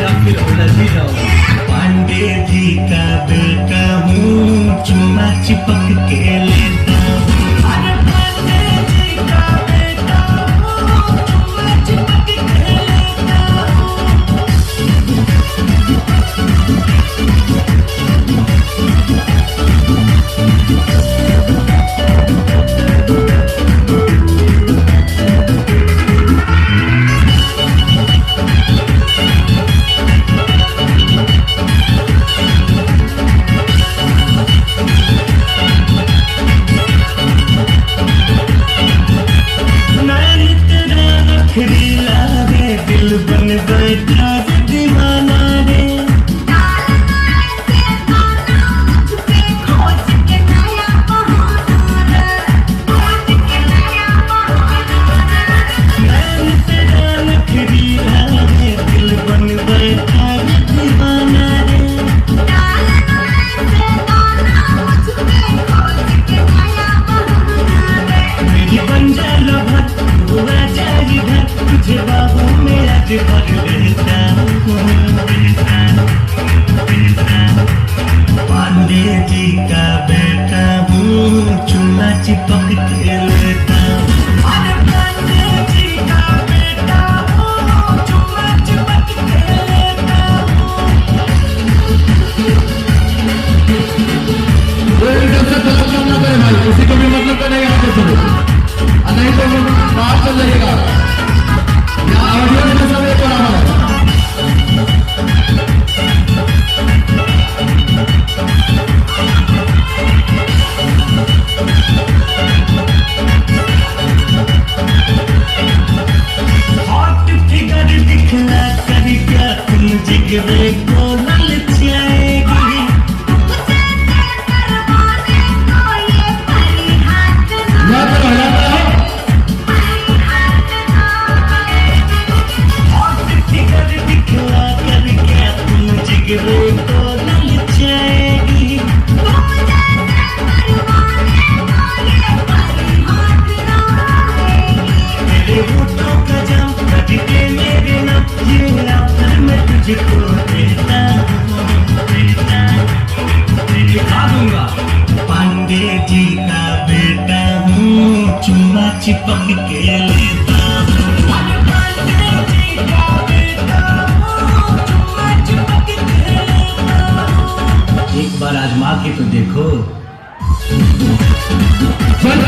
या फिर उलझ ही जाओगे। पांडे जी का बेटा हूँ, चुम्मा चिपक के लेता हूँ। अरे पांडे जी का बेटा हूँ, चुम्मा चिपक के लेता हूँ। दिल बन बैठा दीवाना रे। दिल बन बैठा दीवाना रे। मेरी बन जा लभर, हुआ जाए घर, तुझे बाहों में आज भर लेता हूँ। पांडे जी का बेटा हूँ, चुम्मा चिपक के लेता हूँ। अरे पांडे जी का बेटा हूँ, चुम्मा चिपक के लेता हूँ। किसी को भी मतलब का नहीं आते सुनो, नहीं तो बाहर चल जाइएगा। ऑडियो में सब एक बराबर है। हॉट फिगर दिखला कर क्या तुम जिगरे को ललचाएगी। हॉट फिगर दिखला कर क्या तुम जिगरे को ललचाएगी। मेरे होठों का जाम कभी के मेरे नाम, ये आखिर में तुझको देता हूँ, देता हूँ। दिखा दूंगा। पांडे जी का बेटा हूँ, चुम्मा चिपक के लेता हूँ। अरे पांडे जी का बेटा हूँ, चुम्मा चिपक के लेता हूँ। एक बार आजमा के तो देखो। चल,